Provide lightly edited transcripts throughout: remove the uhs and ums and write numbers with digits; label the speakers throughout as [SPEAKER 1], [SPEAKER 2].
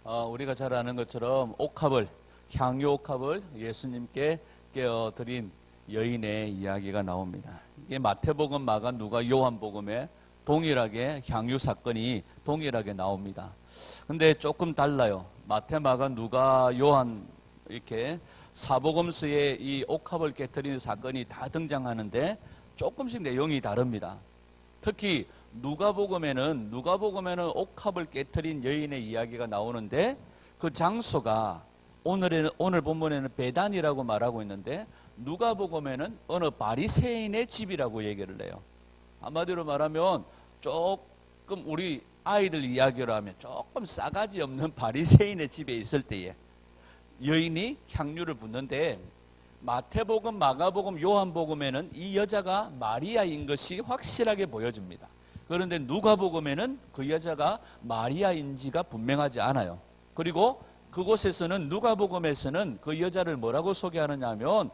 [SPEAKER 1] 우리가 잘 아는 것처럼 옥합을, 향유 옥합을 예수님께 깨어드린 여인의 이야기가 나옵니다. 이게 마태복음, 마가, 누가, 요한복음에 동일하게 향유 사건이 동일하게 나옵니다. 근데 조금 달라요. 마태, 마가, 누가, 요한 이렇게 사복음서에 이 옥합을 깨뜨리는 사건이 다 등장하는데 조금씩 내용이 다릅니다. 특히 누가복음에는 옥합을 깨뜨린 여인의 이야기가 나오는데 그 장소가 오늘 본문에는 베단이라고 말하고 있는데 누가복음에는 어느 바리새인의 집이라고 얘기를 해요. 한마디로 말하면 조금 우리 아이들 이야기로 하면 조금 싸가지 없는 바리새인의 집에 있을 때에 여인이 향유를 붓는데 마태복음, 마가복음, 요한복음에는 이 여자가 마리아인 것이 확실하게 보여집니다. 그런데 누가복음에는 그 여자가 마리아인지가 분명하지 않아요. 그리고 그곳에서는 누가복음에서는 그 여자를 뭐라고 소개하느냐 하면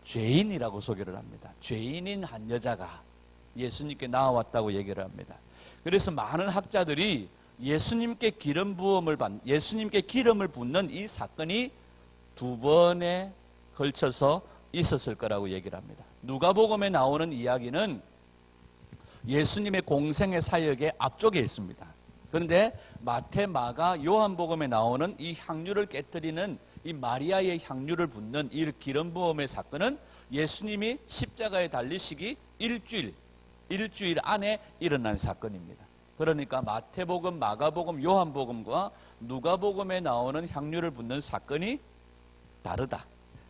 [SPEAKER 1] 죄인이라고 소개를 합니다. 죄인인 한 여자가 예수님께 나와왔다고 얘기를 합니다. 그래서 많은 학자들이 예수님께 기름을 붓는 이 사건이 두 번에 걸쳐서 있었을 거라고 얘기를 합니다. 누가복음에 나오는 이야기는 예수님의 공생의 사역의 앞쪽에 있습니다. 그런데 마태, 마가, 요한복음에 나오는 이 향유를 깨뜨리는 이 마리아의 향유를 붓는 이 기름 부음의 사건은 예수님이 십자가에 달리시기 일주일 안에 일어난 사건입니다. 그러니까 마태복음, 마가복음, 요한복음과 누가복음에 나오는 향유를 붓는 사건이 다르다.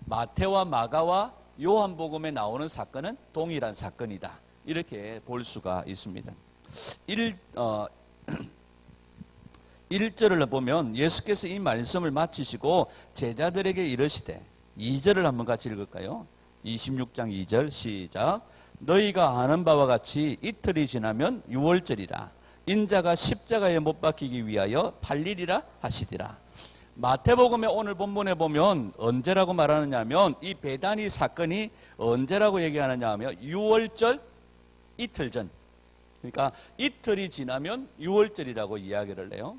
[SPEAKER 1] 마태와 마가와 요한복음에 나오는 사건은 동일한 사건이다. 이렇게 볼 수가 있습니다. 1절을 보면 예수께서 이 말씀을 마치시고 제자들에게 이르시되 2절을 한번 같이 읽을까요? 26장 2절 시작. 너희가 아는 바와 같이 이틀이 지나면 유월절이라. 인자가 십자가에 못 박히기 위하여 팔리리라 하시리라. 마태복음의 오늘 본문에 보면 언제라고 말하느냐 하면 이 베다니 사건이 언제라고 얘기하느냐 하면 유월절 이틀 전. 그러니까 이틀이 지나면 유월절이라고 이야기를 해요.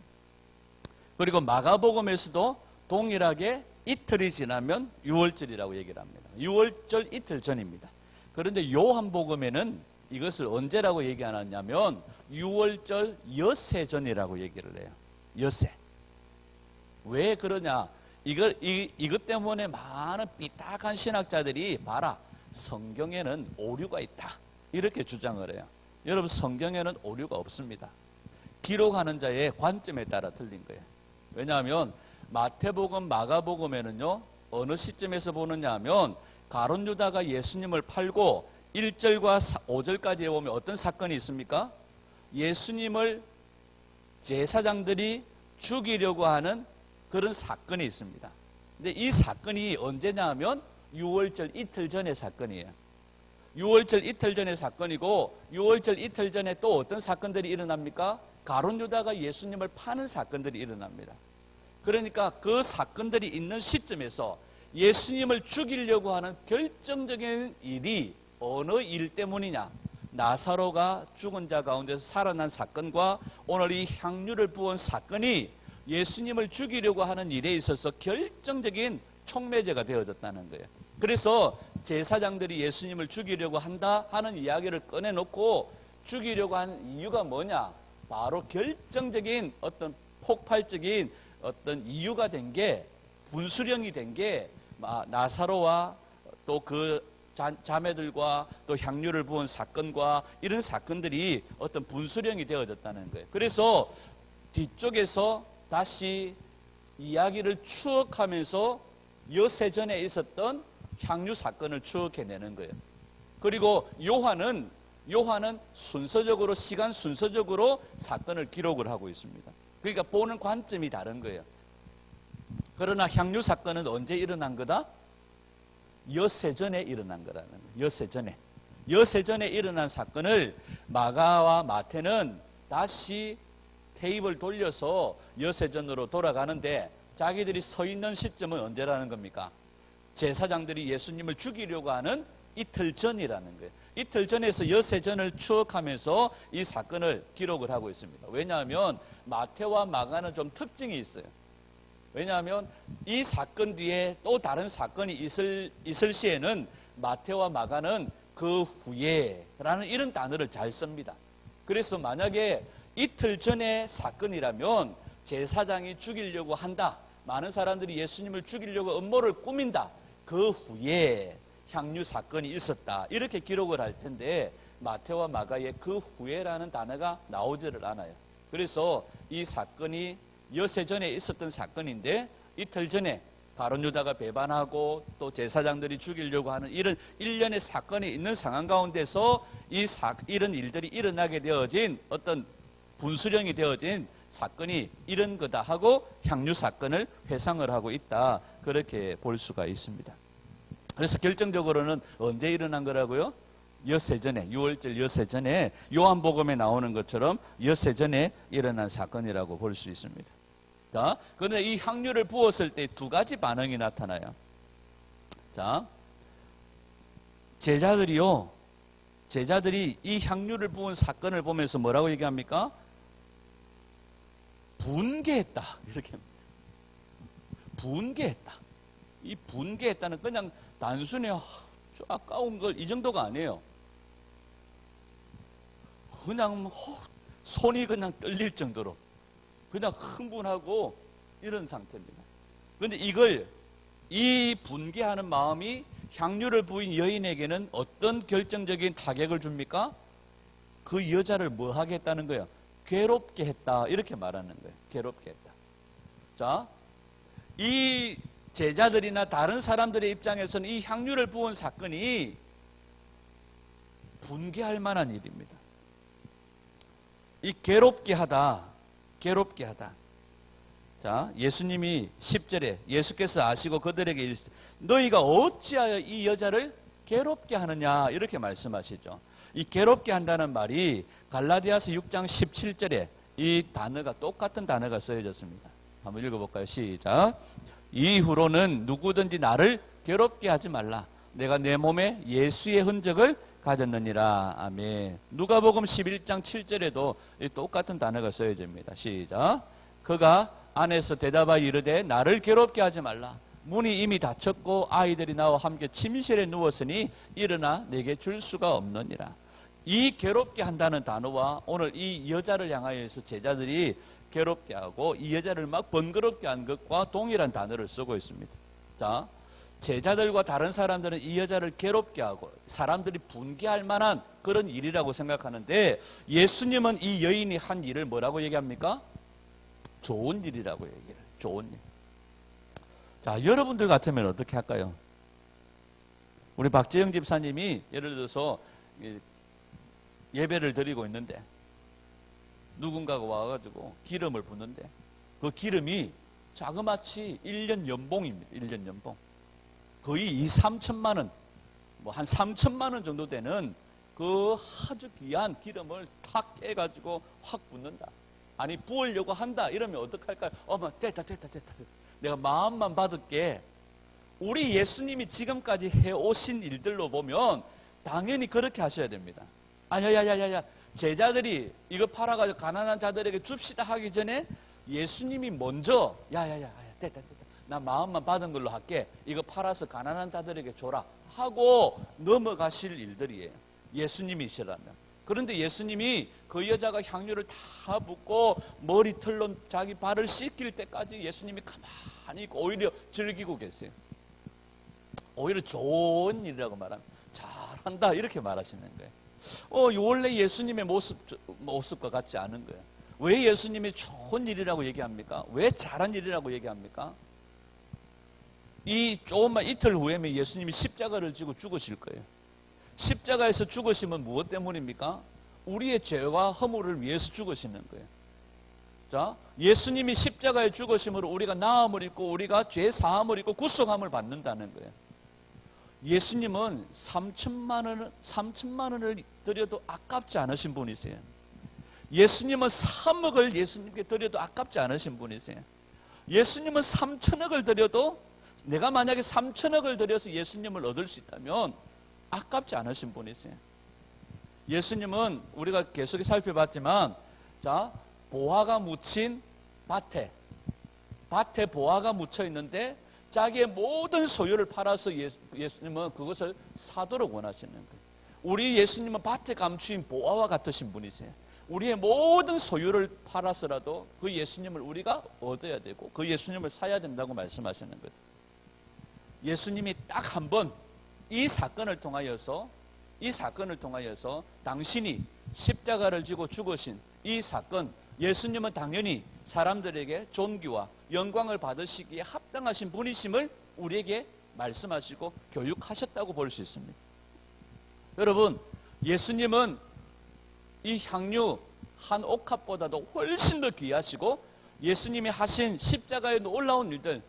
[SPEAKER 1] 그리고 마가복음에서도 동일하게 이틀이 지나면 유월절이라고 얘기를 합니다. 유월절 이틀 전입니다. 그런데 요한복음에는 이것을 언제라고 얘기하느냐면 유월절 엿새 전이라고 얘기를 해요. 엿새. 왜 그러냐? 이것 때문에 많은 삐딱한 신학자들이 봐라, 성경에는 오류가 있다. 이렇게 주장을 해요. 여러분, 성경에는 오류가 없습니다. 기록하는 자의 관점에 따라 틀린 거예요. 왜냐하면 마태복음, 마가복음에는요, 어느 시점에서 보느냐 하면 가룟 유다가 예수님을 팔고 1절과 5절까지에 보면 어떤 사건이 있습니까? 예수님을 제사장들이 죽이려고 하는 그런 사건이 있습니다. 근데 이 사건이 언제냐 하면 유월절 이틀 전의 사건이에요. 유월절 이틀 전의 사건이고 유월절 이틀 전에 또 어떤 사건들이 일어납니까? 가룟 유다가 예수님을 파는 사건들이 일어납니다. 그러니까 그 사건들이 있는 시점에서 예수님을 죽이려고 하는 결정적인 일이 어느 일 때문이냐? 나사로가 죽은 자 가운데서 살아난 사건과 오늘 이 향유를 부은 사건이 예수님을 죽이려고 하는 일에 있어서 결정적인 촉매제가 되어졌다는 거예요. 그래서 제사장들이 예수님을 죽이려고 한다 하는 이야기를 꺼내놓고 죽이려고 하는 이유가 뭐냐? 바로 결정적인 어떤 폭발적인 어떤 이유가 된 게, 분수령이 된 게 나사로와 또 그 자매들과 또 향유를 부은 사건과 이런 사건들이 어떤 분수령이 되어졌다는 거예요. 그래서 뒤쪽에서 다시 이야기를 추억하면서 엿새 전에 있었던 향유 사건을 추억해내는 거예요. 그리고 요한은 순서적으로, 시간 순서적으로 사건을 기록을 하고 있습니다. 그러니까 보는 관점이 다른 거예요. 그러나 향유 사건은 언제 일어난 거다? 엿새 전에 일어난 거라는 거예요. 엿새 전에 일어난 사건을 마가와 마태는 다시 테이블 돌려서 엿새 전으로 돌아가는데 자기들이 서 있는 시점은 언제라는 겁니까? 제사장들이 예수님을 죽이려고 하는 이틀 전이라는 거예요. 이틀 전에서 엿새 전을 추억하면서 이 사건을 기록을 하고 있습니다. 왜냐하면 마태와 마가는 좀 특징이 있어요. 왜냐하면 이 사건 뒤에 또 다른 사건이 있을 시에는 마태와 마가는 그 후에라는 이런 단어를 잘 씁니다. 그래서 만약에 이틀 전의 사건이라면 제사장이 죽이려고 한다. 많은 사람들이 예수님을 죽이려고 음모를 꾸민다. 그 후에 향유 사건이 있었다. 이렇게 기록을 할 텐데 마태와 마가의 그 후에라는 단어가 나오지를 않아요. 그래서 이 사건이 여세 전에 있었던 사건인데 이틀 전에 가룟 유다가 배반하고 또 제사장들이 죽이려고 하는 이런 일련의 사건이 있는 상황 가운데서 이런 일들이 일어나게 되어진 어떤 분수령이 되어진 사건이 이런 거다 하고 향유 사건을 회상을 하고 있다. 그렇게 볼 수가 있습니다. 그래서 결정적으로는 언제 일어난 거라고요? 엿새 전에, 6월절 엿새 전에 요한복음에 나오는 것처럼 엿새 전에 일어난 사건이라고 볼 수 있습니다. 자, 그런데 이 향유를 부었을 때 두 가지 반응이 나타나요. 자, 제자들이 이 향유를 부은 사건을 보면서 뭐라고 얘기합니까? 분개했다. 이렇게 합니다. 분개했다. 이 분개했다는 그냥 단순히 아까운 걸 이 정도가 아니에요. 그냥 손이 그냥 떨릴 정도로 그냥 흥분하고 이런 상태입니다. 그런데 이 분개하는 마음이 향유를 부인 여인에게는 어떤 결정적인 타격을 줍니까? 그 여자를 뭐 하겠다는 거예요? 괴롭게 했다. 이렇게 말하는 거예요. 괴롭게 했다. 자, 이 제자들이나 다른 사람들의 입장에서는 이 향유를 부은 사건이 분개할 만한 일입니다. 이 괴롭게 하다. 자, 예수님이 10절에 예수께서 아시고 그들에게 이르시되 너희가 어찌하여 이 여자를 괴롭게 하느냐 이렇게 말씀하시죠. 이 괴롭게 한다는 말이 갈라디아서 6장 17절에 이 단어가 똑같은 단어가 쓰여졌습니다. 한번 읽어볼까요? 시작. 이후로는 누구든지 나를 괴롭게 하지 말라. 내가 내 몸에 예수의 흔적을 가졌느니라. 아멘. 누가복음 11장 7절에도 똑같은 단어가 쓰여집니다. 시작. 그가 안에서 대답하여 이르되 나를 괴롭게 하지 말라. 문이 이미 닫혔고 아이들이 나와 함께 침실에 누웠으니 일어나 내게 줄 수가 없느니라. 이 괴롭게 한다는 단어와 오늘 이 여자를 향하여서 제자들이 괴롭게 하고 이 여자를 막 번거롭게 한 것과 동일한 단어를 쓰고 있습니다. 자, 제자들과 다른 사람들은 이 여자를 괴롭게 하고 사람들이 분개할 만한 그런 일이라고 생각하는데 예수님은 이 여인이 한 일을 뭐라고 얘기합니까? 좋은 일이라고 얘기해요. 좋은 일. 자, 여러분들 같으면 어떻게 할까요? 우리 박재영 집사님이 예를 들어서 예배를 드리고 있는데 누군가가 와가지고 기름을 붓는데 그 기름이 자그마치 1년 연봉입니다. 1년 연봉. 거의 2-3천만 원, 뭐 한 3천만 원 정도 되는 그 아주 귀한 기름을 탁 깨가지고 확 붓는다. 아니 부으려고 한다. 이러면 어떡할까요? 어머 됐다. 내가 마음만 받을게. 우리 예수님이 지금까지 해오신 일들로 보면 당연히 그렇게 하셔야 됩니다. 야야야야야 제자들이 이거 팔아가지고 가난한 자들에게 줍시다 하기 전에 예수님이 먼저 야야야 됐다 나 마음만 받은 걸로 할게. 이거 팔아서 가난한 자들에게 줘라 하고 넘어가실 일들이에요. 예수님이시라면. 그런데 예수님이 그 여자가 향유를 다 붓고 머리털로 자기 발을 씻길 때까지 예수님이 가만히 있고 오히려 즐기고 계세요. 오히려 좋은 일이라고 말합니다. 잘한다 이렇게 말하시는 거예요. 원래 예수님의 모습과 같지 않은 거예요. 왜 예수님이 좋은 일이라고 얘기합니까? 왜 잘한 일이라고 얘기합니까? 이 조금만 이틀 후에면 예수님이 십자가를 지고 죽으실 거예요. 십자가에서 죽으시면 무엇 때문입니까? 우리의 죄와 허물을 위해서 죽으시는 거예요. 자, 예수님이 십자가에 죽으심으로 우리가 나음을 입고 우리가 죄 사함을 입고 구속함을 받는다는 거예요. 예수님은 3천만 원을 드려도 아깝지 않으신 분이세요. 예수님은 3억을 예수님께 드려도 아깝지 않으신 분이세요. 예수님은 3천억을 드려도 내가 만약에 3천억을 드려서 예수님을 얻을 수 있다면 아깝지 않으신 분이세요. 예수님은 우리가 계속 살펴봤지만 자, 보화가 묻힌 밭에 밭에 보화가 묻혀 있는데 자기의 모든 소유를 팔아서 예수님은 그것을 사도록 원하시는 거예요. 우리 예수님은 밭에 감추인 보화와 같으신 분이세요. 우리의 모든 소유를 팔아서라도 그 예수님을 우리가 얻어야 되고 그 예수님을 사야 된다고 말씀하시는 거예요. 예수님이 딱 한 번 이 사건을 통하여서 당신이 십자가를 지고 죽으신 이 사건, 예수님은 당연히 사람들에게 존귀와 영광을 받으시기에 합당하신 분이심을 우리에게 말씀하시고 교육하셨다고 볼 수 있습니다. 여러분, 예수님은 이 향유 한 옥합보다도 훨씬 더 귀하시고 예수님이 하신 십자가에 올라온 일들,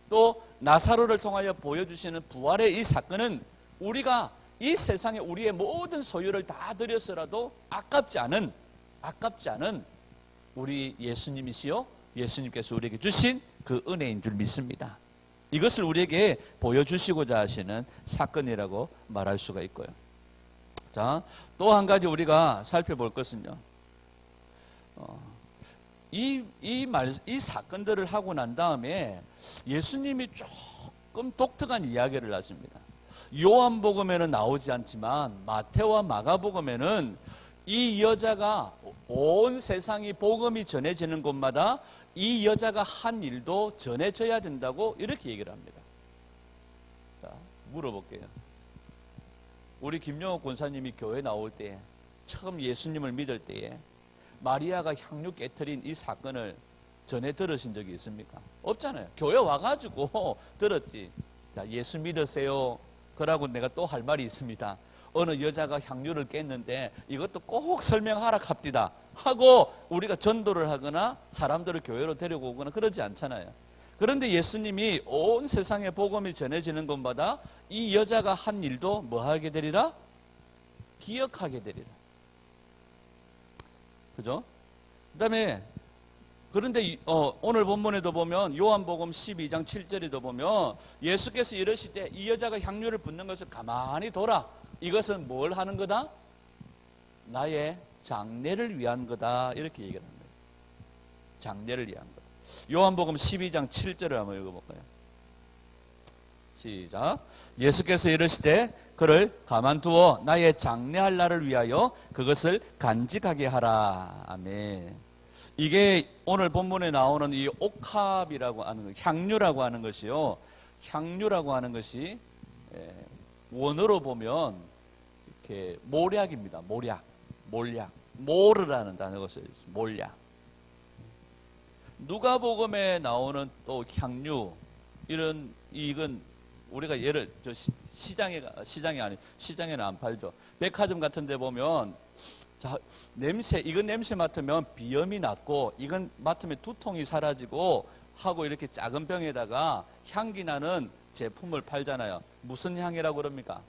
[SPEAKER 1] 또 나사로를 통하여 보여주시는 부활의 이 사건은 우리가 이 세상에 우리의 모든 소유를 다 드려서라도 아깝지 않은 우리 예수님이시요, 예수님께서 우리에게 주신 그 은혜인 줄 믿습니다. 이것을 우리에게 보여주시고자 하시는 사건이라고 말할 수가 있고요. 자, 또 한 가지 우리가 살펴볼 것은요, 이 사건들을 하고 난 다음에 예수님이 조금 독특한 이야기를 하십니다. 요한복음에는 나오지 않지만 마태와 마가복음에는 이 여자가 온 세상이 복음이 전해지는 곳마다 이 여자가 한 일도 전해져야 된다고 이렇게 얘기를 합니다. 자, 물어볼게요. 우리 김영옥 권사님이 교회 나올 때, 처음 예수님을 믿을 때에 마리아가 향유 깨트린 이 사건을 전해 들으신 적이 있습니까? 없잖아요. 교회 와가지고 들었지. 자, 예수 믿으세요. 그러고 내가 또 할 말이 있습니다. 어느 여자가 향유를 깼는데 이것도 꼭 설명하라 합디다 하고 우리가 전도를 하거나 사람들을 교회로 데리고 오거나 그러지 않잖아요. 그런데 예수님이 온 세상에 복음이 전해지는 곳마다 이 여자가 한 일도 뭐 하게 되리라? 기억하게 되리라. 그죠? 그 다음에 그런데 오늘 본문에도 보면 요한복음 12장 7절에도 보면 예수께서 이러시되 이 여자가 향유를 붓는 것을 가만히 둬라. 이것은 뭘 하는 거다? 나의 장례를 위한 거다. 이렇게 얘기를 합니다. 장례를 위한 거다. 요한복음 12장 7절을 한번 읽어볼까요? 시작. 예수께서 이르시되 그를 가만두어 나의 장례할 날을 위하여 그것을 간직하게 하라. 아멘. 이게 오늘 본문에 나오는 이 옥합이라고 하는 것, 향유라고 하는 것이요. 향유라고 하는 것이 원어로 보면 이렇게 모략입니다. 모략. 모르라는 단어가 쓰여 있습니다. 모략. 누가복음에 나오는 또 향유, 이건 우리가 시장에는 안 팔죠. 백화점 같은 데 보면, 자, 이건 냄새 맡으면 비염이 낫고, 이건 맡으면 두통이 사라지고 하고 이렇게 작은 병에다가 향기 나는 제품을 팔잖아요. 무슨 향이라고 그럽니까?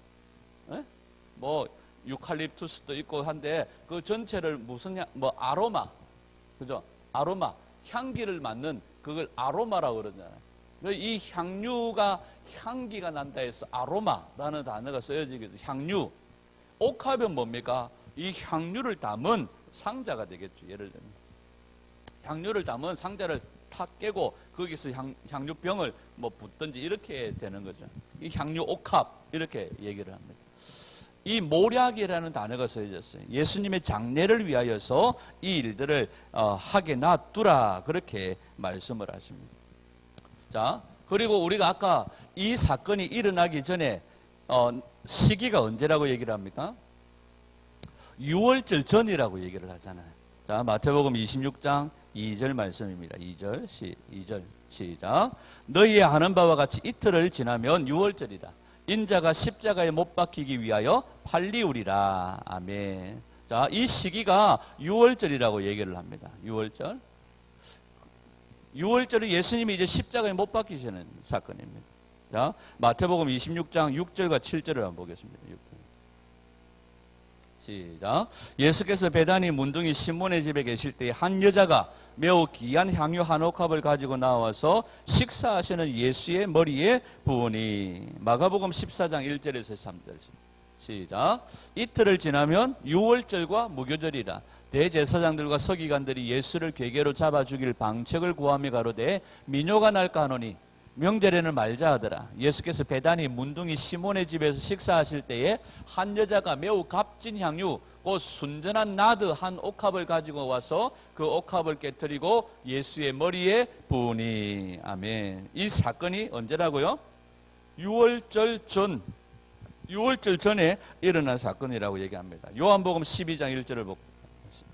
[SPEAKER 1] 뭐, 유칼립투스도 있고 한데, 그 전체를 무슨 향, 뭐, 아로마. 그죠? 아로마. 향기를 맡는 그걸 아로마라고 그러잖아요. 이 향유가 향기가 난다 해서 아로마라는 단어가 쓰여지기도. 향유. 옥합은 뭡니까? 이 향유를 담은 상자가 되겠죠. 예를 들면 향유를 담은 상자를 탁 깨고 거기서 향유병을 뭐 붓든지 이렇게 되는 거죠. 이 향유 옥합 이렇게 얘기를 합니다. 이 모략이라는 단어가 쓰여졌어요. 예수님의 장례를 위하여서 이 일들을 하게 놔두라 그렇게 말씀을 하십니다. 자, 그리고 우리가 아까 이 사건이 일어나기 전에 시기가 언제라고 얘기를 합니까? 6월절 전이라고 얘기를 하잖아요. 자, 마태복음 26장 2절 말씀입니다. 2절 시작. 너희의 하는 바와 같이 이틀을 지나면 6월절이다. 인자가 십자가에 못 박히기 위하여 팔리우리라. 아멘. 자, 이 시기가 6월절이라고 얘기를 합니다. 6월절. 6월절은 예수님이 이제 십자가에 못 박히시는 사건입니다. 자, 마태복음 26장 6절과 7절을 한번 보겠습니다. 6절. 시작. 예수께서 베다니 문둥이 시몬의 집에 계실 때 한 여자가 매우 귀한 향유 한 옥합을 가지고 나와서 식사하시는 예수의 머리에 부으니. 마가복음 14장 1절에서 3절. 시작. 이틀을 지나면 유월절과 무교절이라. 대제사장들과 서기관들이 예수를 궤계로 잡아 죽일 방책을 구하며 가로되 민요가 날까 하노니 명절에는 말자 하더라. 예수께서 베다니 문둥이 시몬의 집에서 식사하실 때에 한 여자가 매우 값진 향유 곧 순전한 나드 한 옥합을 가지고 와서 그 옥합을 깨뜨리고 예수의 머리에 부으니. 아멘. 이 사건이 언제라고요? 유월절 전에 일어난 사건이라고 얘기합니다. 요한복음 12장 1절을 볼게요.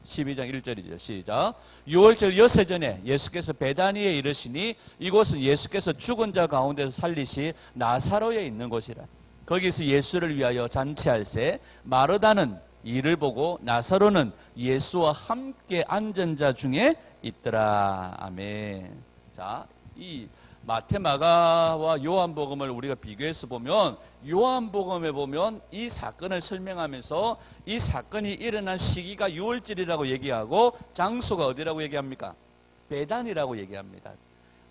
[SPEAKER 1] 12장 1절이죠. 시작. 6월절 엿새 전에 예수께서 베다니에 이르시니 이곳은 예수께서 죽은 자 가운데서 살리시 나사로에 있는 곳이라. 거기서 예수를 위하여 잔치할새 마르다는 이를 보고 나사로는 예수와 함께 앉은 자 중에 있더라. 아멘. 자, 이 마태, 마가와 요한복음을 우리가 비교해서 보면 요한복음에 보면 이 사건을 설명하면서 이 사건이 일어난 시기가 유월절이라고 얘기하고 장소가 어디라고 얘기합니까? 베단이라고 얘기합니다.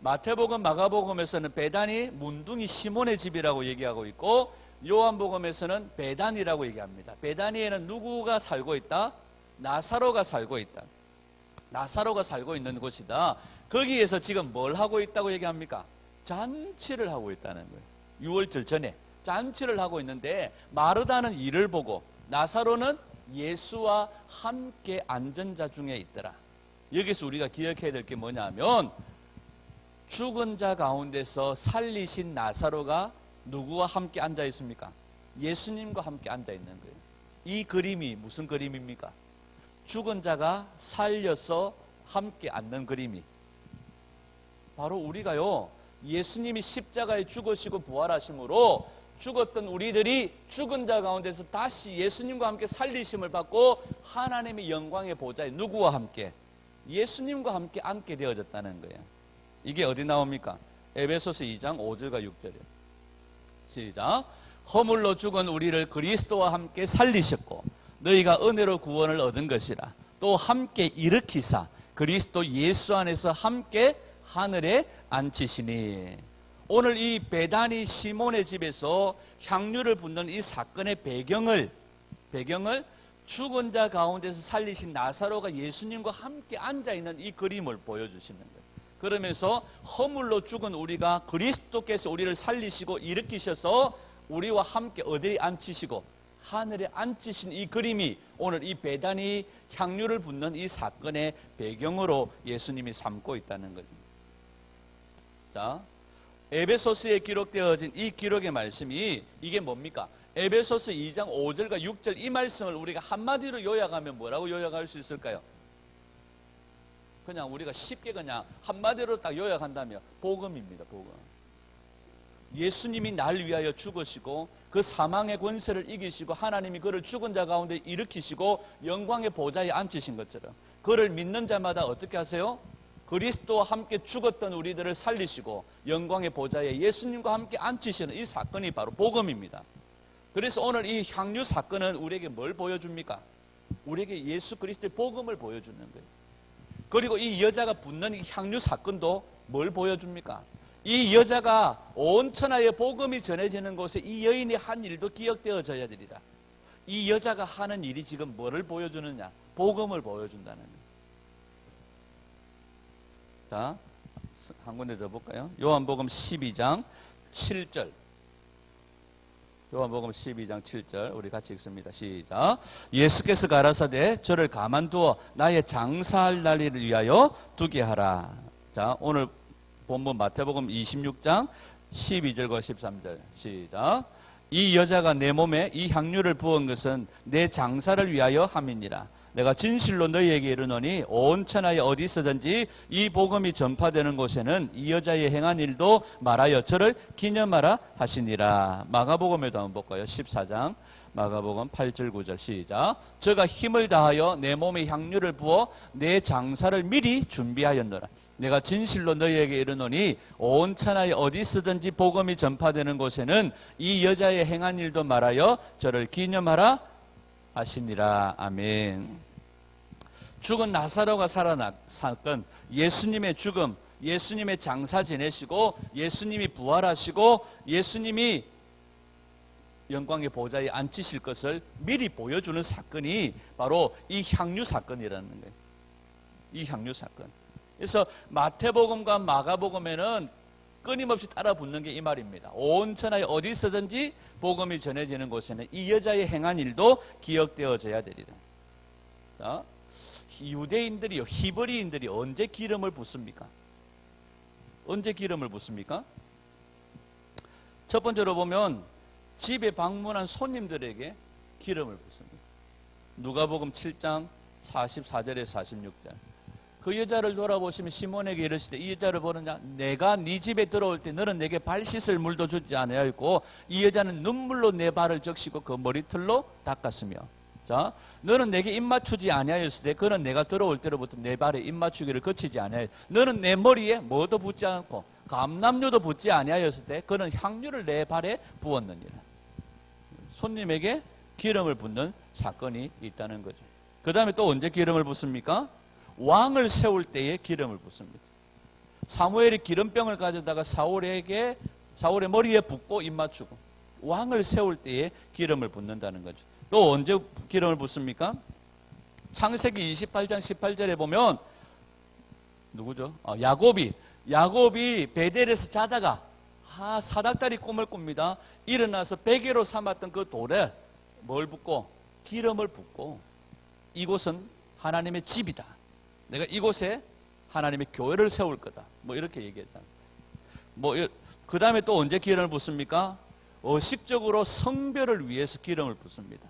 [SPEAKER 1] 마태복음, 마가복음에서는 베단이 문둥이 시몬의 집이라고 얘기하고 있고 요한복음에서는 베단이라고 얘기합니다. 베단이에는 누구가 살고 있다? 나사로가 살고 있다. 나사로가 살고 있는 곳이다. 거기에서 지금 뭘 하고 있다고 얘기합니까? 잔치를 하고 있다는 거예요. 유월절 전에 잔치를 하고 있는데 마르다는 이를 보고 나사로는 예수와 함께 앉은 자 중에 있더라. 여기서 우리가 기억해야 될 게 뭐냐면 죽은 자 가운데서 살리신 나사로가 누구와 함께 앉아 있습니까? 예수님과 함께 앉아 있는 거예요. 이 그림이 무슨 그림입니까? 죽은 자가 살려서 함께 앉는 그림이 바로 우리가요, 예수님이 십자가에 죽으시고 부활하심으로 죽었던 우리들이 죽은 자 가운데서 다시 예수님과 함께 살리심을 받고 하나님의 영광의 보좌에 누구와 함께? 예수님과 함께 앉게 되어졌다는 거예요. 이게 어디 나옵니까? 에베소서 2장 5절과 6절이에요. 시작. 허물로 죽은 우리를 그리스도와 함께 살리셨고 너희가 은혜로 구원을 얻은 것이라. 또 함께 일으키사 그리스도 예수 안에서 함께 하늘에 앉히시니. 오늘 이 베다니 시몬의 집에서 향유를 붓는 이 사건의 배경을 죽은 자 가운데서 살리신 나사로가 예수님과 함께 앉아있는 이 그림을 보여주시는 거예요. 그러면서 허물로 죽은 우리가 그리스도께서 우리를 살리시고 일으키셔서 우리와 함께 어디에 앉히시고 하늘에 앉히신 이 그림이 오늘 이 베다니 향유를 붓는 이 사건의 배경으로 예수님이 삼고 있다는 거죠. 자, 에베소서에 기록되어진 이 기록의 말씀이 이게 뭡니까? 에베소서 2장 5절과 6절 이 말씀을 우리가 한마디로 요약하면 뭐라고 요약할 수 있을까요? 그냥 우리가 쉽게 그냥 한마디로 딱 요약한다면 복음입니다. 복음. 예수님이 날 위하여 죽으시고 그 사망의 권세를 이기시고 하나님이 그를 죽은 자 가운데 일으키시고 영광의 보좌에 앉히신 것처럼 그를 믿는 자마다 어떻게 하세요? 그리스도와 함께 죽었던 우리들을 살리시고 영광의 보좌에 예수님과 함께 앉히시는 이 사건이 바로 복음입니다. 그래서 오늘 이 향유 사건은 우리에게 뭘 보여줍니까? 우리에게 예수 그리스도의 복음을 보여주는 거예요. 그리고 이 여자가 붓는 이 향유 사건도 뭘 보여줍니까? 이 여자가 온 천하의 복음이 전해지는 곳에 이 여인이 한 일도 기억되어져야 되리라. 이 여자가 하는 일이 지금 뭐를 보여주느냐? 복음을 보여준다는 거예요. 자, 한 군데 더 볼까요? 요한복음 12장 7절. 요한복음 12장 7절 우리 같이 읽습니다. 시작. 예수께서 가라사대 저를 가만두어 나의 장사할 날을 위하여 두게 하라. 자, 오늘 본문 마태복음 26장 12절과 13절 시작. 이 여자가 내 몸에 이 향유를 부은 것은 내 장사를 위하여 함이니라. 내가 진실로 너희에게 이르노니 온 천하에 어디서든지 이 복음이 전파되는 곳에는 이 여자의 행한 일도 말하여 저를 기념하라 하시니라. 마가복음에도 한번 볼까요? 14장 마가복음 8절 9절 시작. 저가 힘을 다하여 내 몸에 향유를 부어 내 장사를 미리 준비하였노라. 내가 진실로 너희에게 이르노니 온 천하에 어디서든지 복음이 전파되는 곳에는 이 여자의 행한 일도 말하여 저를 기념하라 하시니라. 아멘. 죽은 나사로가 살아난 사건, 예수님의 죽음, 예수님의 장사 지내시고 예수님이 부활하시고 예수님이 영광의 보좌에 앉히실 것을 미리 보여주는 사건이 바로 이 향유 사건이라는 거예요. 이 향유 사건. 그래서 마태복음과 마가복음에는 끊임없이 따라 붙는 게 이 말입니다. 온 천하에 어디서든지 복음이 전해지는 곳에는 이 여자의 행한 일도 기억되어져야 되리라. 자, 유대인들이요, 히브리인들이 언제 기름을 붓습니까? 언제 기름을 붓습니까? 첫 번째로 보면 집에 방문한 손님들에게 기름을 붓습니다. 누가복음 7장 44절에 46절. 그 여자를 돌아보시면 시몬에게 이르시되 이 여자를 보느냐, 내가 네 집에 들어올 때 너는 내게 발 씻을 물도 주지 아니하였고 이 여자는 눈물로 내 발을 적시고 그 머리털로 닦았으며, 자, 너는 내게 입맞추지 아니하였을 때 그는 내가 들어올 때로부터 내 발에 입맞추기를 거치지 아니하였. 너는 내 머리에 뭐도 붓지 않고 감람류도 붓지 아니하였을 때 그는 향유를 내 발에 부었느니라. 손님에게 기름을 붓는 사건이 있다는 거죠. 그 다음에 또 언제 기름을 붓습니까? 왕을 세울 때에 기름을 붓습니다. 사무엘이 기름병을 가져다가 사울의 머리에 붓고 입 맞추고 왕을 세울 때에 기름을 붓는다는 거죠. 또 언제 기름을 붓습니까? 창세기 28장 18절에 보면 누구죠? 야곱이 베델에서 자다가 사닥다리 꿈을 꿉니다. 일어나서 베개로 삼았던 그 돌에 뭘 붓고? 기름을 붓고, 이곳은 하나님의 집이다. 내가 이곳에 하나님의 교회를 세울 거다. 뭐 이렇게 얘기했다. 그 다음에 또 언제 기름을 붓습니까? 의식적으로 성별을 위해서 기름을 붓습니다.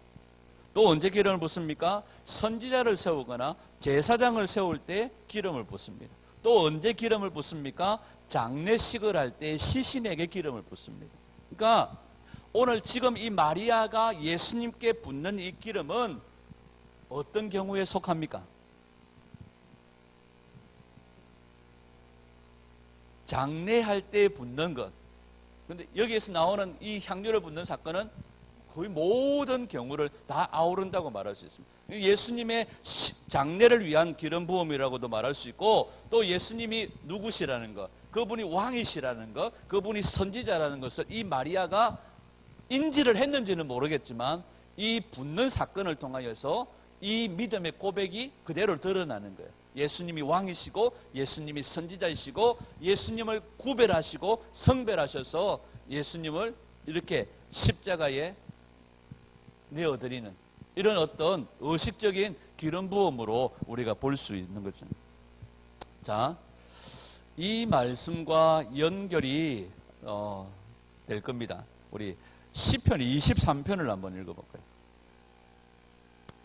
[SPEAKER 1] 또 언제 기름을 붓습니까? 선지자를 세우거나 제사장을 세울 때 기름을 붓습니다. 또 언제 기름을 붓습니까? 장례식을 할 때 시신에게 기름을 붓습니다. 그러니까 오늘 지금 이 마리아가 예수님께 붓는 이 기름은 어떤 경우에 속합니까? 장례할 때 붓는 것. 그런데 여기에서 나오는 이 향유를 붓는 사건은 거의 모든 경우를 다 아우른다고 말할 수 있습니다. 예수님의 장례를 위한 기름 부음이라고도 말할 수 있고, 또 예수님이 누구시라는 것, 그분이 왕이시라는 것, 그분이 선지자라는 것을 이 마리아가 인지를 했는지는 모르겠지만 이 붓는 사건을 통하여서 이 믿음의 고백이 그대로 드러나는 거예요. 예수님이 왕이시고 예수님이 선지자이시고 예수님을 구별하시고 성별하셔서 예수님을 이렇게 십자가에 내어드리는 이런 어떤 의식적인 기름 부음으로 우리가 볼 수 있는 거죠. 자, 이 말씀과 연결이 될 겁니다. 우리 시편 23편을 한번 읽어볼까요?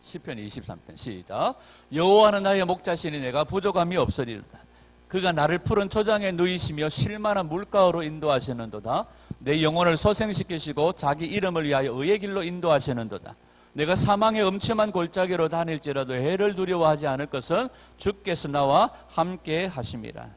[SPEAKER 1] 시편 23편 시작. 여호와는 나의 목자시니 내가 부족함이 없으리로다. 그가 나를 푸른 초장에 누이시며 쉴만한 물가로 인도하시는도다. 내 영혼을 소생시키시고 자기 이름을 위하여 의의 길로 인도하시는도다. 내가 사망의 음침한 골짜기로 다닐지라도 해를 두려워하지 않을 것은 주께서 나와 함께 하심이라.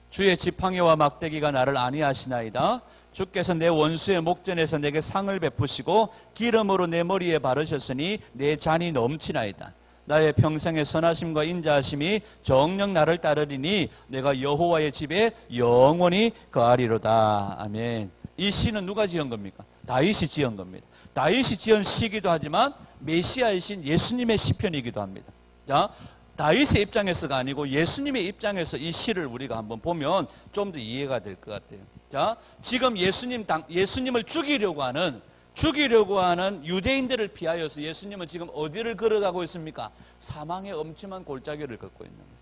[SPEAKER 1] 주의 지팡이와 막대기가 나를 안위하시나이다. 주께서 내 원수의 목전에서 내게 상을 베푸시고 기름으로 내 머리에 바르셨으니 내 잔이 넘치나이다. 나의 평생의 선하심과 인자하심이 정녕 나를 따르리니 내가 여호와의 집에 영원히 거하리로다. 아멘. 이 시는 누가 지은 겁니까? 다윗이 지은 겁니다. 다윗이 지은 시이기도 하지만 메시아이신 예수님의 시편이기도 합니다. 자, 다윗의 입장에서가 아니고 예수님의 입장에서 이 시를 우리가 한번 보면 좀 더 이해가 될 것 같아요. 자, 지금 예수님을 죽이려고 하는 유대인들을 피하여서 예수님은 지금 어디를 걸어가고 있습니까? 사망의 엄침한 골짜기를 걷고 있는 거예요.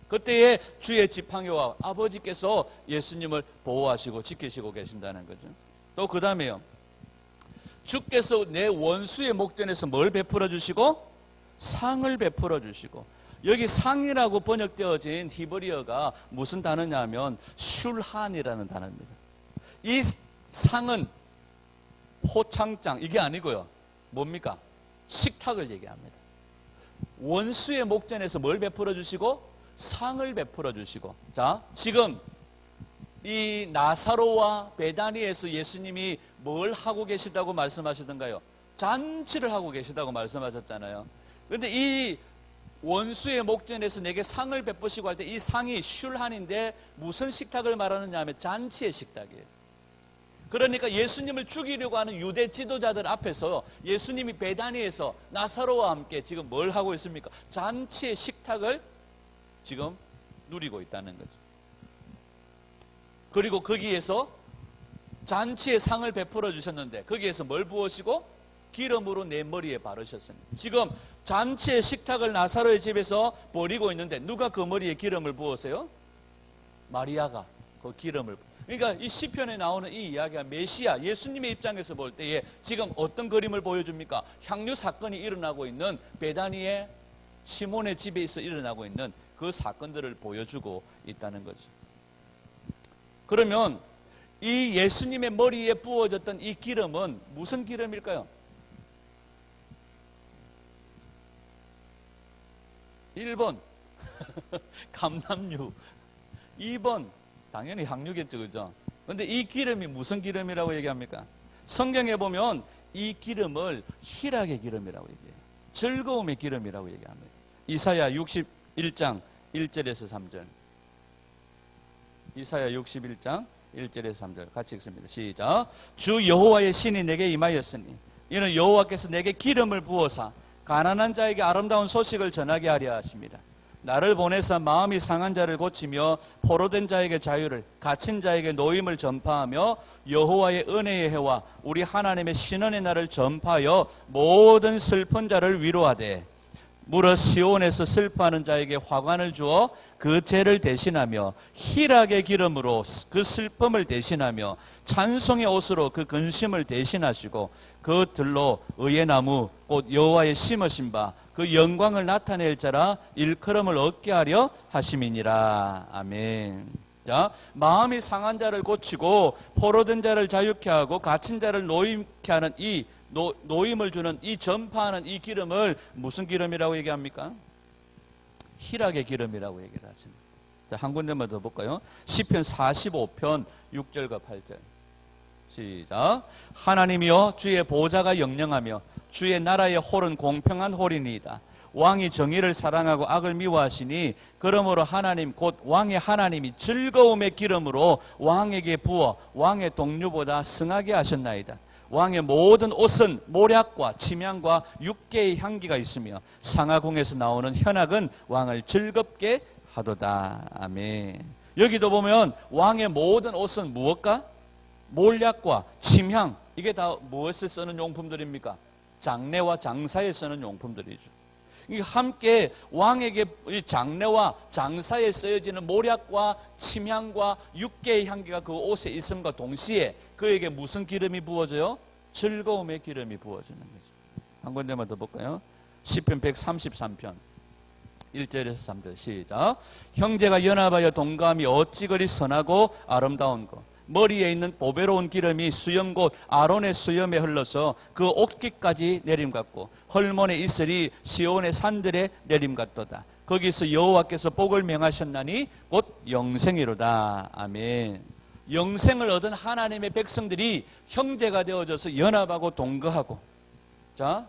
[SPEAKER 1] 그때에 주의 지팡이와 아버지께서 예수님을 보호하시고 지키시고 계신다는 거죠. 또 그 다음에요. 주께서 내 원수의 목전에서 뭘 베풀어 주시고? 상을 베풀어 주시고. 여기 상이라고 번역되어진 히브리어가 무슨 단어냐면 슐한이라는 단어입니다. 이 상은 포창장 이게 아니고요. 뭡니까? 식탁을 얘기합니다. 원수의 목전에서 뭘 베풀어 주시고? 상을 베풀어 주시고. 자, 지금 이 나사로와 베다니에서 예수님이 뭘 하고 계시다고 말씀하시던가요? 잔치를 하고 계시다고 말씀하셨잖아요. 그런데 이 원수의 목전에서 내게 상을 베푸시고 할 때 이 상이 슐한인데 무슨 식탁을 말하느냐 하면 잔치의 식탁이에요. 그러니까 예수님을 죽이려고 하는 유대 지도자들 앞에서 예수님이 베다니에서 나사로와 함께 지금 뭘 하고 있습니까? 잔치의 식탁을 지금 누리고 있다는 거죠. 그리고 거기에서 잔치의 상을 베풀어 주셨는데 거기에서 뭘 부으시고? 기름으로 내 머리에 바르셨습니다. 지금 잔치의 식탁을 나사로의 집에서 버리고 있는데 누가 그 머리에 기름을 부었어요? 마리아가 그 기름을. 그러니까 이 시편에 나오는 이 이야기가 메시아 예수님의 입장에서 볼 때에 지금 어떤 그림을 보여줍니까? 향유 사건이 일어나고 있는 베다니의 시몬의 집에 있어 일어나고 있는 그 사건들을 보여주고 있다는 거죠. 그러면 이 예수님의 머리에 부어졌던 이 기름은 무슨 기름일까요? 1번 감람유, 2번 당연히 향유겠죠, 그죠? 그런데 이 기름이 무슨 기름이라고 얘기합니까? 성경에 보면 이 기름을 희락의 기름이라고 얘기해요. 즐거움의 기름이라고 얘기합니다. 이사야 61장 1절에서 3절. 이사야 61장 1절에서 3절 같이 읽습니다. 시작. 주 여호와의 신이 내게 임하였으니 이는 여호와께서 내게 기름을 부어사 가난한 자에게 아름다운 소식을 전하게 하려 하십니다. 나를 보내사 마음이 상한 자를 고치며 포로된 자에게 자유를, 갇힌 자에게 노임을 전파하며 여호와의 은혜의 해와 우리 하나님의 신원의 날을 전파하여 모든 슬픈 자를 위로하되 무릇 시온에서 슬퍼하는 자에게 화관을 주어 그 죄를 대신하며 희락의 기름으로 그 슬픔을 대신하며 찬송의 옷으로 그 근심을 대신하시고 그 들로 의의 나무 곧 여호와의 심으신 바 그 영광을 나타낼 자라 일컬음을 얻게 하려 하심이니라. 아멘. 자, 마음이 상한 자를 고치고 포로된 자를 자유케 하고 갇힌 자를 노임케 하는 이 노임을 주는 이 전파하는 이 기름을 무슨 기름이라고 얘기합니까? 희락의 기름이라고 얘기를 하십니다. 자, 한 군데만 더 볼까요? 시편 45편 6절과 8절. 시작. 하나님이여 주의 보좌가 영영하며 주의 나라의 홀은 공평한 홀이니이다. 왕이 정의를 사랑하고 악을 미워하시니 그러므로 하나님 곧 왕의 하나님이 즐거움의 기름으로 왕에게 부어 왕의 동류보다 승하게 하셨나이다. 왕의 모든 옷은 모략과 침향과 육개의 향기가 있으며 상하궁에서 나오는 현악은 왕을 즐겁게 하도다. 아멘. 여기도 보면 왕의 모든 옷은 무엇과? 몰약과 침향. 이게 다 무엇에 쓰는 용품들입니까? 장례와 장사에 쓰는 용품들이죠. 함께 왕에게 장례와 장사에 쓰여지는 모략과 침향과 육개의 향기가 그 옷에 있음과 동시에 그에게 무슨 기름이 부어져요? 즐거움의 기름이 부어지는 거죠. 한 군데만 더 볼까요? 시편 133편 1절에서 3절 시작. 형제가 연합하여 동감이 어찌 그리 선하고 아름다운 것. 머리에 있는 보배로운 기름이 수염 곧 아론의 수염에 흘러서 그 옷깃까지 내림 같고 헐몬의 이슬이 시온의 산들에 내림 같도다. 거기서 여호와께서 복을 명하셨나니 곧 영생이로다. 아멘. 영생을 얻은 하나님의 백성들이 형제가 되어져서 연합하고 동거하고, 자,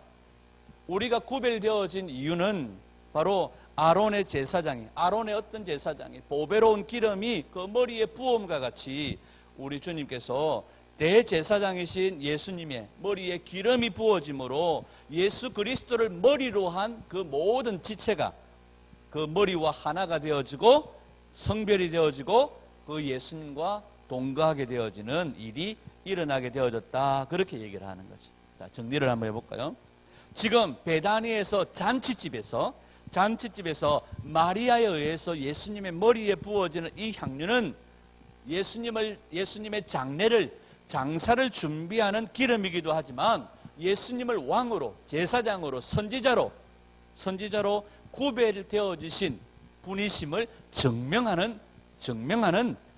[SPEAKER 1] 우리가 구별되어진 이유는 바로 아론의 제사장이, 아론의 어떤 제사장이 보배로운 기름이 그 머리에 부음과 같이 우리 주님께서 대제사장이신 예수님의 머리에 기름이 부어짐으로 예수 그리스도를 머리로 한 그 모든 지체가 그 머리와 하나가 되어지고 성별이 되어지고 그 예수님과 동거하게 되어지는 일이 일어나게 되어졌다. 그렇게 얘기를 하는 거죠. 자, 정리를 한번 해볼까요? 지금 베다니에서 잔치집에서 마리아에 의해서 예수님의 머리에 부어지는 이 향유는 예수님의 장사를 준비하는 기름이기도 하지만 예수님을 왕으로, 제사장으로, 선지자로 구별되어지신 분이심을 증명하는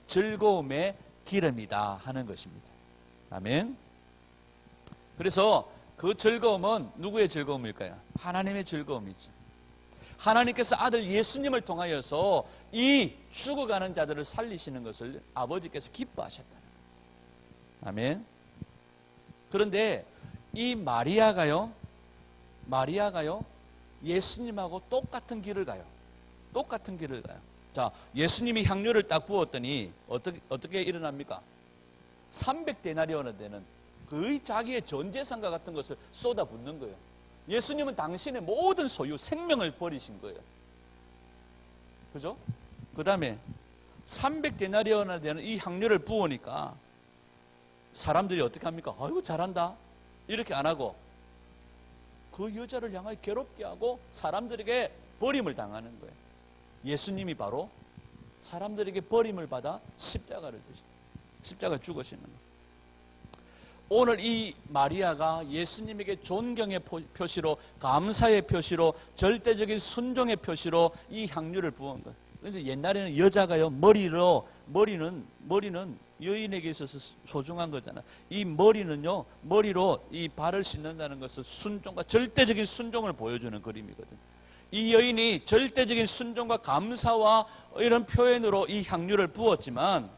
[SPEAKER 1] 즐거움의 기름이다 하는 것입니다. 아멘. 그래서 그 즐거움은 누구의 즐거움일까요? 하나님의 즐거움이죠. 하나님께서 아들 예수님을 통하여서 이 죽어가는 자들을 살리시는 것을 아버지께서 기뻐하셨다는 거예요. 아멘. 그런데 이 마리아가요 예수님하고 똑같은 길을 가요. 자, 예수님이 향유를 딱 부었더니 어떻게 일어납니까? 300데나리온이 되는 거의 자기의 전 재산과 같은 것을 쏟아붓는 거예요. 예수님은 당신의 모든 소유, 생명을 버리신 거예요. 그죠? 그 다음에 300데나리온이 되는 이 향료를 부으니까 사람들이 어떻게 합니까? 아이고 잘한다 이렇게 안 하고 그 여자를 향하여 괴롭게 하고 사람들에게 버림을 당하는 거예요. 예수님이 바로 사람들에게 버림을 받아 십자가를 죽으시는 거예요. 오늘 이 마리아가 예수님에게 존경의 표시로, 감사의 표시로, 절대적인 순종의 표시로 이 향유를 부은 거예요. 그런데 옛날에는 여자가요, 머리는 여인에게 있어서 소중한 거잖아요. 이 머리는요, 머리로 이 발을 씻는다는 것은 순종과 절대적인 순종을 보여주는 그림이거든요. 이 여인이 절대적인 순종과 감사와 이런 표현으로 이 향유를 부었지만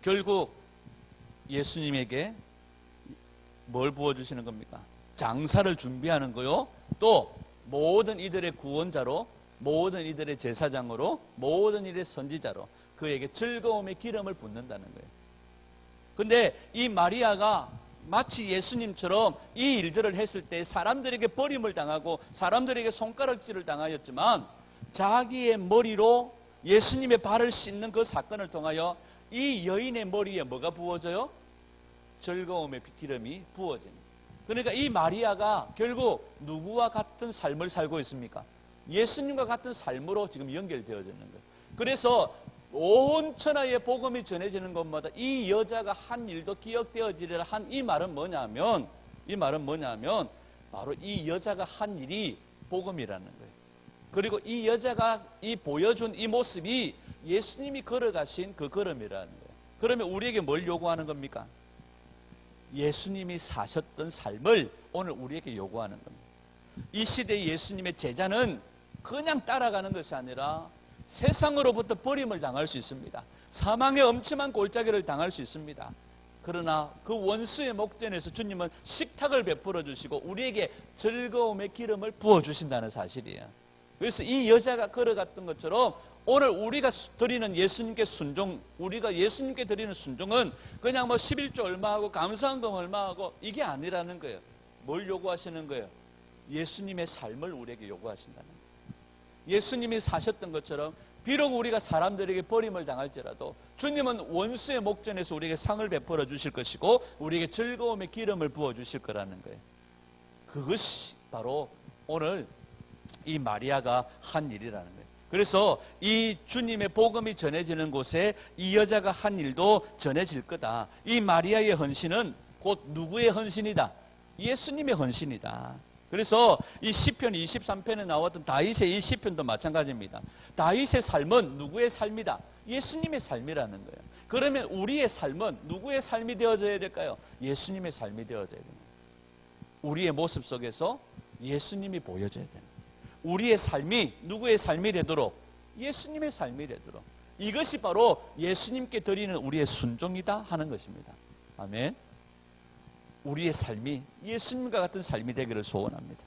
[SPEAKER 1] 결국 예수님에게 뭘 부어주시는 겁니까? 장사를 준비하는 거요. 또 모든 이들의 구원자로, 모든 이들의 제사장으로, 모든 이들의 선지자로 그에게 즐거움의 기름을 붓는다는 거예요. 근데 이 마리아가 마치 예수님처럼 이 일들을 했을 때 사람들에게 버림을 당하고 사람들에게 손가락질을 당하였지만 자기의 머리로 예수님의 발을 씻는 그 사건을 통하여 이 여인의 머리에 뭐가 부어져요? 즐거움의 기름이 부어지는. 그러니까 이 마리아가 결국 누구와 같은 삶을 살고 있습니까? 예수님과 같은 삶으로 지금 연결되어지는 거예요. 그래서 온 천하의 복음이 전해지는 곳마다 이 여자가 한 일도 기억되어지리라 한 이 말은 뭐냐면 바로 이 여자가 한 일이 복음이라는 거예요. 그리고 이 여자가 보여준 이 모습이 예수님이 걸어가신 그 걸음이라는 거예요. 그러면 우리에게 뭘 요구하는 겁니까? 예수님이 사셨던 삶을 오늘 우리에게 요구하는 겁니다. 이 시대의 예수님의 제자는 그냥 따라가는 것이 아니라 세상으로부터 버림을 당할 수 있습니다. 사망의 엄청난 골짜기를 당할 수 있습니다. 그러나 그 원수의 목전에서 주님은 식탁을 베풀어 주시고 우리에게 즐거움의 기름을 부어주신다는 사실이에요. 그래서 이 여자가 걸어갔던 것처럼 오늘 우리가 드리는 예수님께 순종, 우리가 예수님께 드리는 순종은 그냥 11조 얼마하고 감사헌금 얼마하고 이게 아니라는 거예요. 뭘 요구하시는 거예요? 예수님의 삶을 우리에게 요구하신다는 거예요. 예수님이 사셨던 것처럼 비록 우리가 사람들에게 버림을 당할지라도 주님은 원수의 목전에서 우리에게 상을 베풀어 주실 것이고 우리에게 즐거움의 기름을 부어 주실 거라는 거예요. 그것이 바로 오늘 이 마리아가 한 일이라는 거예요. 그래서 이 주님의 복음이 전해지는 곳에 이 여자가 한 일도 전해질 거다. 이 마리아의 헌신은 곧 누구의 헌신이다? 예수님의 헌신이다. 그래서 이 시편 23편에 나왔던 다윗의 이 시편도 마찬가지입니다. 다윗의 삶은 누구의 삶이다? 예수님의 삶이라는 거예요. 그러면 우리의 삶은 누구의 삶이 되어져야 될까요? 예수님의 삶이 되어져야 됩니다. 우리의 모습 속에서 예수님이 보여져야 됩니다. 우리의 삶이 누구의 삶이 되도록? 예수님의 삶이 되도록. 이것이 바로 예수님께 드리는 우리의 순종이다 하는 것입니다. 아멘. 우리의 삶이 예수님과 같은 삶이 되기를 소원합니다.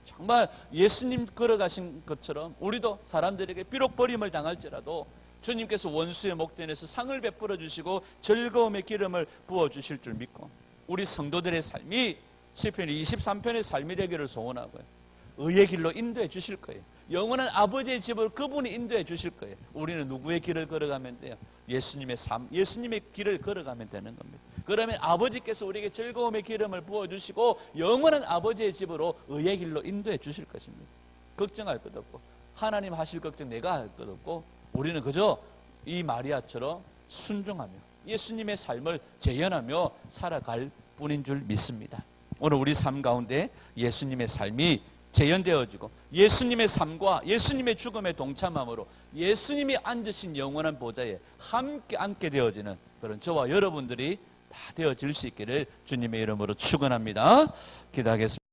[SPEAKER 1] 정말 예수님 걸어가신 것처럼 우리도 사람들에게 비록 버림을 당할지라도 주님께서 원수의 목전에서 상을 베풀어 주시고 즐거움의 기름을 부어 주실 줄 믿고 우리 성도들의 삶이 시편 23편의 삶이 되기를 소원하고요. 의의 길로 인도해 주실 거예요. 영원한 아버지의 집을 그분이 인도해 주실 거예요. 우리는 누구의 길을 걸어가면 돼요? 예수님의 삶, 예수님의 길을 걸어가면 되는 겁니다. 그러면 아버지께서 우리에게 즐거움의 기름을 부어주시고 영원한 아버지의 집으로 의의 길로 인도해 주실 것입니다. 걱정할 것 없고 하나님 하실 걱정 내가 할 것 없고 우리는 그저 이 마리아처럼 순종하며 예수님의 삶을 재현하며 살아갈 뿐인 줄 믿습니다. 오늘 우리 삶 가운데 예수님의 삶이 재현되어지고 예수님의 삶과 예수님의 죽음에 동참함으로 예수님이 앉으신 영원한 보좌에 함께 앉게 되어지는 그런 저와 여러분들이 다 되어질 수 있기를 주님의 이름으로 축원합니다. 기도하겠습니다.